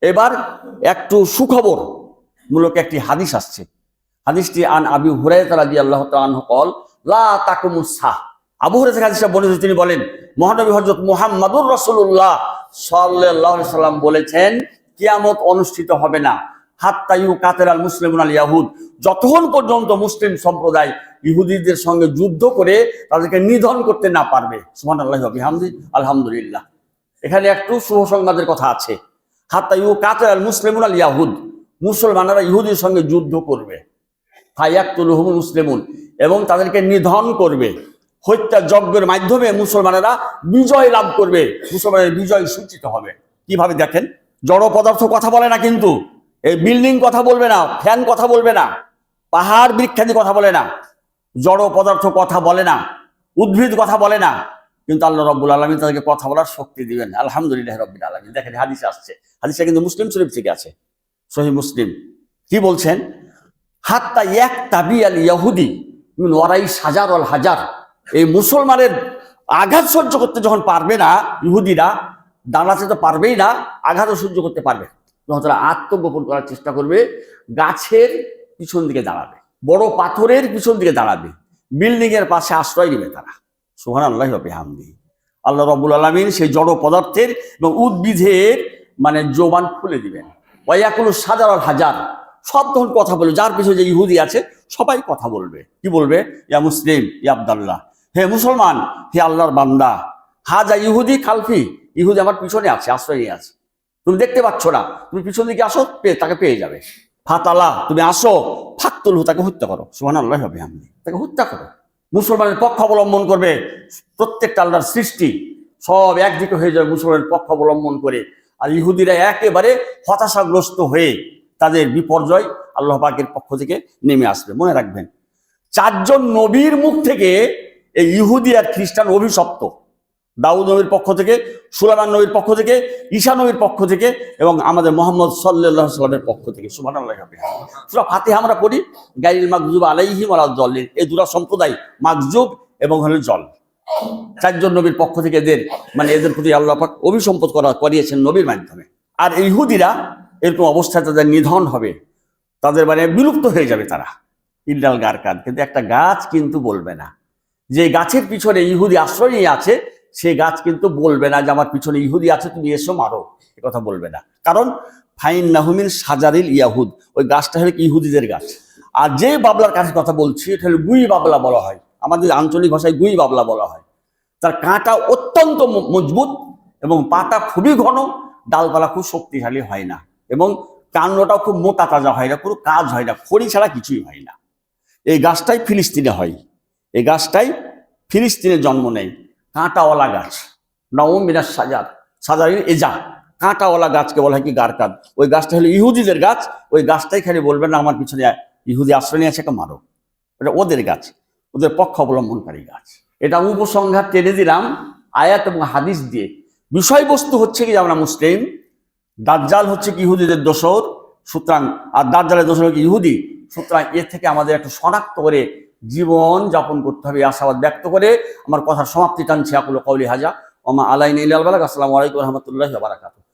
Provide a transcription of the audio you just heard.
এবার একটু সুখবর মূলক একটি হাদিস আসছে। হাদিসটি আন আবি হুরায়রা রাদিয়াল্লাহু তাআলা আনহু قال লা তাকুমুস সাহ। আবু হুরায়রা হাদিসটা বলেছেন, তিনি বলেন মহানবী হযরত মুহাম্মদুর রাসূলুল্লাহ সাল্লাল্লাহু আলাইহি সাল্লাম বলেছেন, কিয়ামত অনুষ্ঠিত হবে না হাত্তা ইউকাতিলাল মুসলিমুন আল ইয়াহুদ, যতক্ষণ পর্যন্ত মুসলিম সম্প্রদায় ইহুদিদের সঙ্গে যুদ্ধ করে তাদেরকে নিধন করতে না পারবে। সুবহানাল্লাহি ওয়া বিহামদিহি, আলহামদুলিল্লাহ। এখানে একটু শুভ সংবাদের কথা আছে। হাত্তা ইউকাতিলাল মুসলিমুন আল ইয়াহুদ, মুসলমানরা ইহুদির সঙ্গে যুদ্ধ করবে। ফায়াকতুলুহুমুল মুসলিমুন, এবং তাদেরকে নিধন করবে। হত্যা যজ্ঞের মাধ্যমে মুসলমানেরা বিজয় লাভ করবে, মুসলমানের বিজয় সূচিত হবে। কিভাবে দেখেন, জড় পদার্থ কথা বলে না, কিন্তু এই বিল্ডিং কথা বলবে না, ফ্যান কথা বলবে না, পাহাড় বৃক্ষাদি কথা বলে না, জড় পদার্থ কথা বলে না, উদ্ভিদ কথা বলে না, কিন্তু আল্লাহ রাব্বুল আলামিন তাদেরকে কথা বলার শক্তি দিবেন। আলহামদুলিল্লাহ রাব্বিল আলামিন। দেখেন হাদিসে আসছে, হাদিসটা কিন্তু মুসলিম শরীফ থেকে আছে, সহিহ মুসলিম। কি বলছেন, হাত্তা ইয়াকতাবিয়াল ইয়াহুদি মিন ওয়ারাই হাজার আল হাজার, এই মুসলমানের আঘাত সহ্য করতে যখন পারবে না, ইহুদিরা দাঁড়াতে তো পারবেই না, আঘাতও সহ্য করতে পারবে, যখন তারা আত্মগোপন করার চেষ্টা করবে, গাছের পিছন দিকে দাঁড়াবে, বড় পাথরের পিছন দিকে দাঁড়াবে, বিল্ডিং এর পাশে আশ্রয় নেবে তারা। সুবহানাল্লাহি ওয়া বিহামদিহি। আল্লাহ রাব্বুল আলামিন সেই জড় পদার্থের এবং উদ্ভিদের জোবান খুলে দিবেন। ওয়ায়াকুলু হাজার আল হাজার, সব তখন কথা বলবে, যার পিছনে যে ইহুদি আছে সবাই কথা বলবে। কি বলবে, ইয়া মুসলিম ইয়া আব্দুল্লাহ, হে মুসলমান, হে আল্লাহর বান্দা, হাজা ইহুদি খালফি, ইহুদি আমার পিছনে আছে, আশ্রয় নিয়ে আছে, তুমি দেখতে পাচ্ছ না, তুমি পিছন দিকে আসো, তাকে পেয়ে যাবে। ফাতালা, তুমি আসো, ফাকতুলহু, তাকে হত্যা করো। সুবহানাল্লাহি ওয়া বিহামদিহি, তাকে হত্যা করো। মুসলমানের পক্ষ অবলম্বন করবে, প্রত্যেকটা আল্লাহর সৃষ্টি সব একদিকে হয়ে যাবে মুসলমানের পক্ষ অবলম্বন করে, আর ইহুদিরা একেবারে হতাশাগ্রস্ত হয়ে তাদের বিপর্যয় আল্লাহ পাকের পক্ষ থেকে নেমে আসবে। মনে রাখবেন, 4 জন নবীর মুখ থেকে এই ইহুদি আর খ্রিস্টান অভিশপ্ত। দাউদ নবীর পক্ষ থেকে, সুলাইমান নবীর পক্ষ থেকে, ঈসা নবীর পক্ষ থেকে, এবং আমাদের মুহাম্মদ সাল্লাল্লাহু আলাইহি সাল্লামের পক্ষ থেকে। সুবহানাল্লাহি ওয়া বিহামদিহি। সূরা ফাতিহা আমরা পড়ি, গায়রিল মাগযুব আলাইহিম ওয়ালাদ দাল্লিন, এই দুটো সম্প্রদায় মাগযুব এবং হলো জল। 4 জন নবীর পক্ষ থেকে এদের প্রতি আল্লাহ পাক অভিসম্পদ করিয়েছেন নবীর মাধ্যমে। আর এই ইহুদিরা এরকম অবস্থায় তাদের নিধন হবে, তাদের বিলুপ্ত হয়ে যাবে তারা। ইল্লাল গারকান, কিন্তু একটা গাছ কিন্তু বলবে না, যে গাছের পিছনে ইহুদি আশ্রয় নিয়ে আছে, সেই গাছ কিন্তু বলবে না যে আমার পিছনে ইহুদি আছে, তুমি এসো মারো, এ কথা বলবে না। কারণ ফাইন্নাহু মিন শাজারিল ইয়াহুদ, ওই গাছটা হলো ইহুদিদের গাছ। আর যে বাবলার গাছের কথা বলছি, এটা হলো গুই বাবলা বলা হয়, আমাদের আঞ্চলিক ভাষায় গুই বাবলা বলা হয়। তার কাঁটা অত্যন্ত মজবুত এবং পাতা খুবই ঘন, ডালপালা খুব শক্তিশালী হয় না, এবং কাণ্ডটাও খুব মোটা তাজা হয় না, পুরো কাজ হয় না, খড়ি ছাড়া কিছুই হয় না। এই গাছটাই ফিলিস্তিনে হয়, এই গাছটাই ফিলিস্তিনে জন্ম নেয়। কাঁটাওয়ালা গাছ, নাউম মিনাস সাজার, সাজারিল এজা, কাঁটাওয়ালা গাছকে বলা হয় কি গারকাদ। ওই গাছটা হলো ইহুদিদের গাছ, ওই গাছটাই খালি বলবেন না আমার পিছনে ইহুদি আশ্রয় নিয়ে আছে, একটা মারো, এটা ওদের গাছ, ওদের পক্ষ অবলম্বনকারী গাছ। এটা উপসংহার টেনে দিলাম আয়াত এবং হাদিস দিয়ে। বিষয়বস্তু হচ্ছে কি, আমরা মুসলিম, দাজ্জাল হচ্ছে কি ইহুদিদের দোসর, সুতরাং, আর দাজ্জালের দোসর কি ইহুদি, সুতরাং এর থেকে আমাদের একটু শনাক্ত করে জীবন যাপন করতে হবে, আশাবাদ ব্যক্ত করে আমার কথার সমাপ্তি টানছি। আকুলু কওলি হাজা ওয়া মা আলাইনা ইল্লাল বালাগ। আসসালামু আলাইকুম ওয়া রাহমাতুল্লাহি ওয়া বারাকাতুহু।